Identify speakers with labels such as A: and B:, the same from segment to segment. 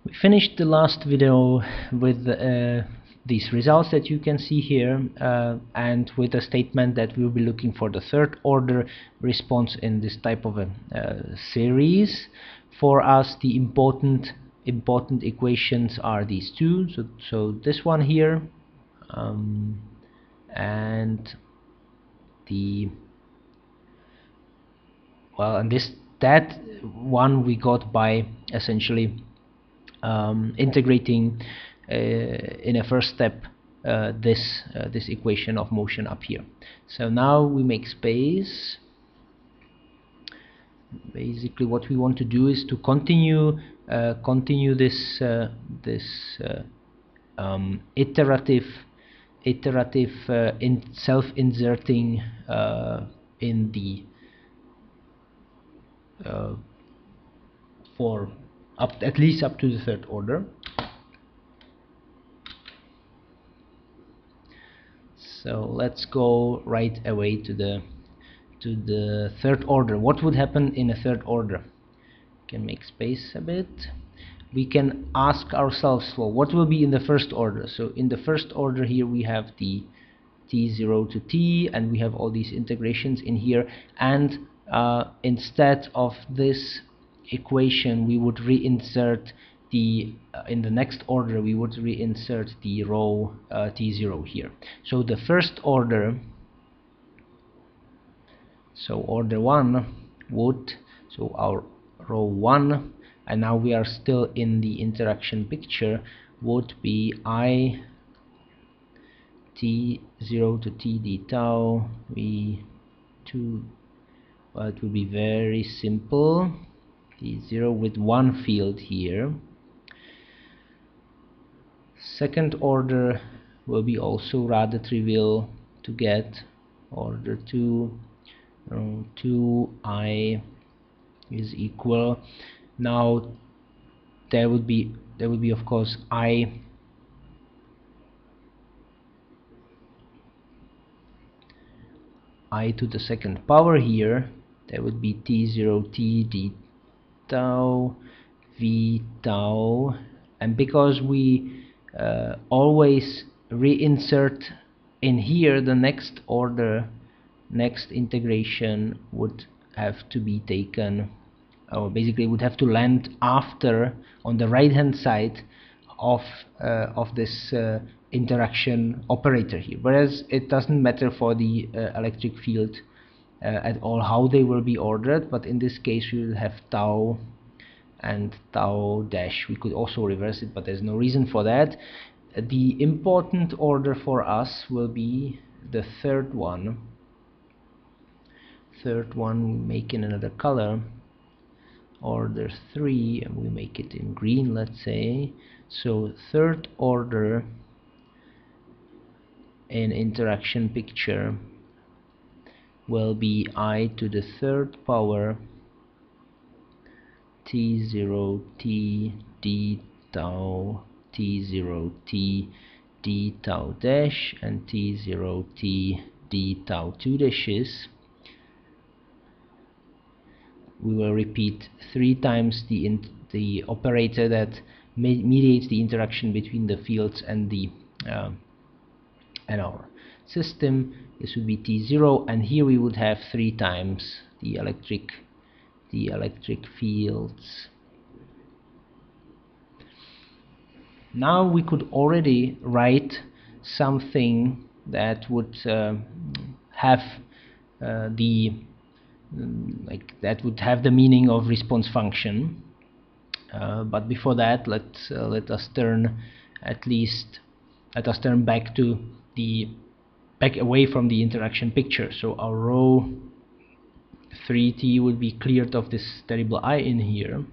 A: We finished the last video with these results that you can see here, and with a statement that we'll be looking for the third order response in this type of a series. For us, the important equations are these two. So this one here, and that one we got by essentially integrating in a first step this equation of motion up here. So now we make space. Basically what we want to do is to continue this iterative self-inserting in the for at least up to the third order. So let's go right away to the third order. What would happen in a third order? We can make space a bit. We can ask ourselves, well, what will be in the first order? So in the first order here we have the t0 to t, and we have all these integrations in here, and instead of this equation we would reinsert the in the next order we would reinsert the row t0 here. So the first order, so order 1 would, so our row 1, and now we are still in the interaction picture, would be I t0 to t d tau v2. Well, it will be very simple, t0 with one field here. Second order will be also rather trivial to get. Order 2, 2I is equal. Now there would be of course I to the second power here. There would be t0 t d tau v tau, and because we always reinsert in here, the next order, next integration would have to be taken, or basically would have to land after, on the right hand side of this interaction operator here, whereas it doesn't matter for the electric field at all how they will be ordered, but in this case we will have tau and tau dash. We could also reverse it, but there's no reason for that. The important order for us will be the third one. Third one we make in another color, order 3, and we make it in green, let's say. So third order in interaction picture will be I to the third power t0 t d tau t0 t d tau dash and t0 t d tau 2 dashes. We will repeat 3 times the operator that mediates the interaction between the fields and the and our system. This would be t0, and here we would have 3 times the electric fields. Now we could already write something that would have that would have the meaning of response function, but before that let us turn back away from the interaction picture. So our row 3t would be cleared of this terrible I in here.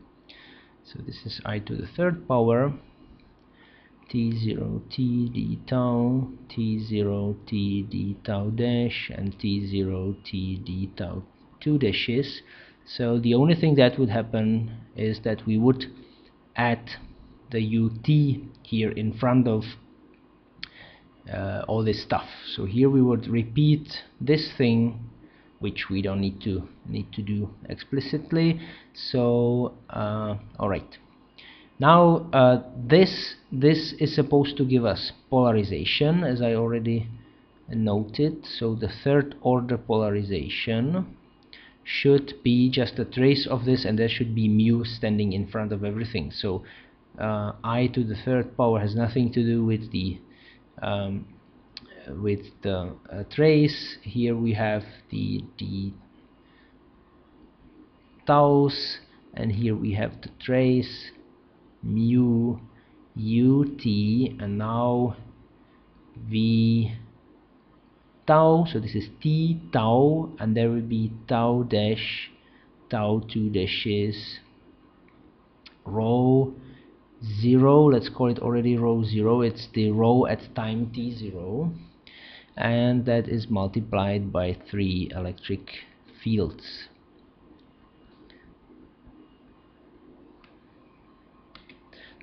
A: So this is I to the third power t0 t d tau t0 t d tau dash and t0 t d tau 2 dashes. So the only thing that would happen is that we would add the ut here in front of all this stuff. So here we would repeat this thing, which we don't need to do explicitly. So all right, Now this is supposed to give us polarization, as I already noted. So the third order polarization should be just a trace of this, and there should be mu standing in front of everything. So I to the third power has nothing to do with the trace. Here we have the taus, and here we have the trace mu ut, and now v tau. So this is t tau, and there will be tau dash tau 2 dashes rho 0. Let's call it already rho 0. It's the rho at time t0, and that is multiplied by 3 electric fields.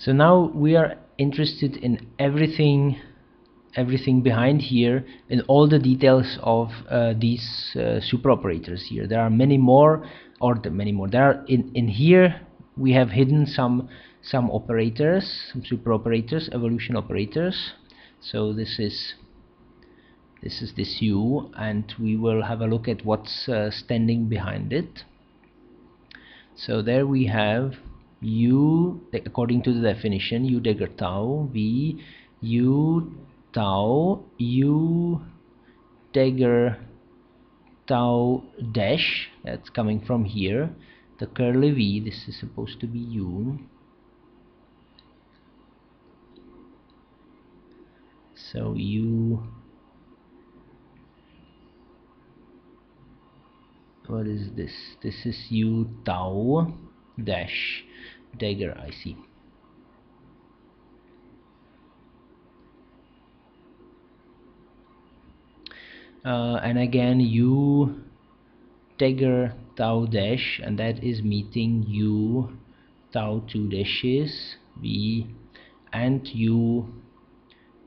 A: So now we are interested in everything behind here, in all the details of these superoperators here. There are many more, there are in here we have hidden some operators, some superoperators, evolution operators. So this is this u, and we will have a look at what's standing behind it. So there we have u, according to the definition, u dagger tau, v u tau, u dagger tau dash, that's coming from here, the curly v, this is supposed to be u. So u, what is this? This is u tau dash dagger, I see. And again u dagger tau dash, and that is meeting u tau 2 dashes v and u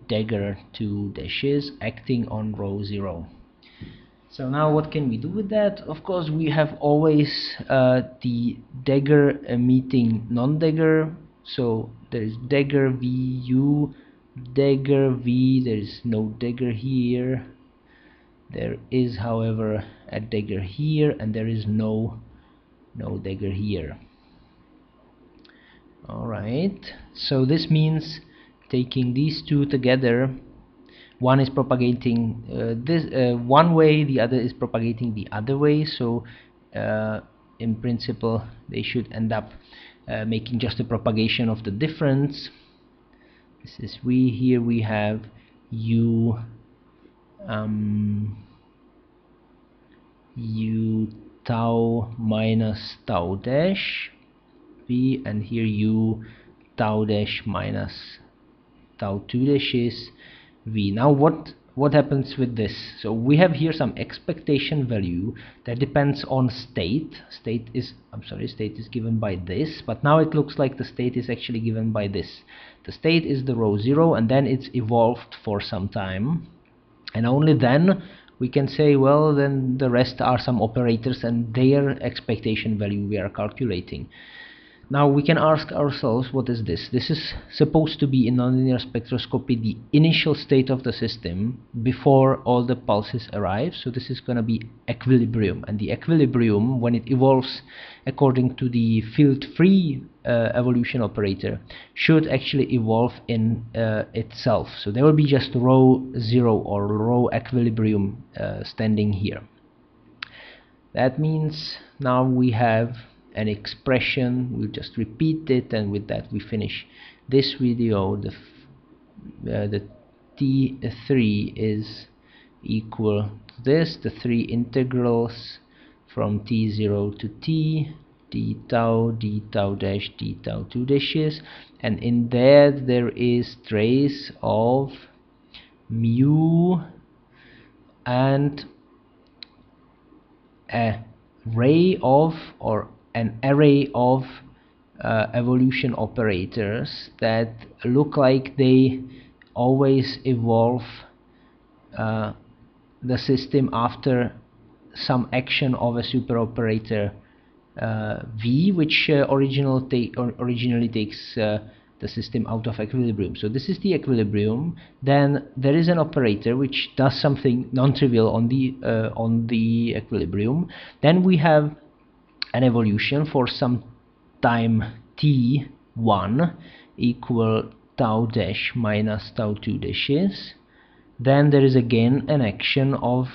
A: dagger 2 dashes acting on rho 0. So now what can we do with that? Of course, we have always the dagger meeting non-dagger. So there is dagger v u dagger v, there is no dagger here. There is, however, a dagger here, and there is no dagger here. Alright, so this means taking these two together, one is propagating this one way, the other is propagating the other way. So in principle they should end up making just a propagation of the difference. This is v, here we have u u tau minus tau dash v, and here u tau dash minus tau 2 dashes v. Now what happens with this? So we have here some expectation value that depends on state. State is given by this, but now it looks like the state is actually given by this. The state is the rho 0, and then it's evolved for some time, and only then we can say, well, then the rest are some operators and their expectation value we are calculating. Now we can ask ourselves, what is this? This is supposed to be in nonlinear spectroscopy the initial state of the system before all the pulses arrive. So this is going to be equilibrium, and the equilibrium, when it evolves according to the field-free evolution operator, should actually evolve in itself. So there will be just rho 0 or rho equilibrium standing here. That means now we have an expression. We'll just repeat it, and with that we finish this video. The T3 is equal to this, the three integrals from T0 to T, d tau dash d tau 2 dashes, and in there is trace of mu and an array of evolution operators that look like they always evolve the system after some action of a superoperator V, which originally takes the system out of equilibrium. So this is the equilibrium. Then there is an operator which does something non-trivial on the equilibrium. Then we have an evolution for some time t1 equal tau dash minus tau 2 dashes. Then there is again an action of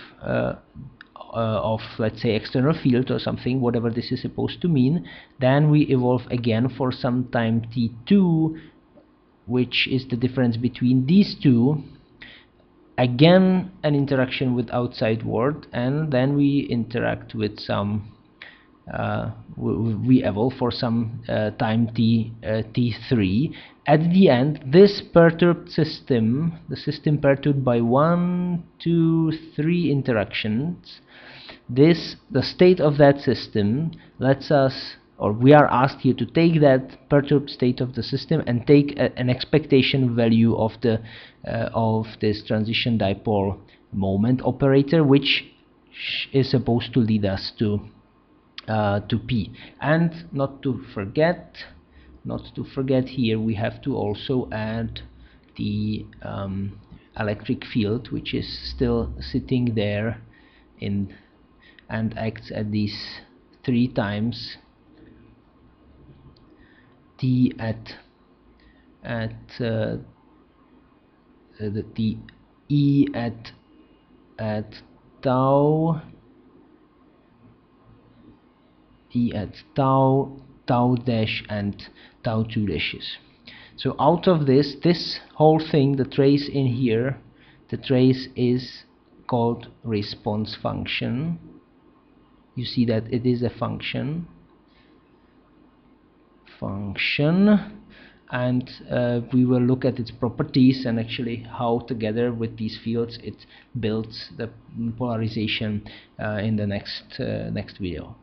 A: let's say external field or something, whatever this is supposed to mean. Then we evolve again for some time t2, which is the difference between these two. Again an interaction with outside world, and then we interact with some we evolve for some time t3. At the end, this perturbed system, the system perturbed by 1, 2, 3 interactions, the state of that system lets us, or we are asked here to take that perturbed state of the system and take an expectation value of the of this transition dipole moment operator, which is supposed to lead us to P. And not to forget here, we have to also add the electric field, which is still sitting there in and acts at these 3 times t at the E at tau, E at tau dash and tau 2 dashes. So out of this whole thing, the trace in here, the trace is called response function. You see that it is a function, and we will look at its properties and actually how together with these fields it builds the polarization in the next video.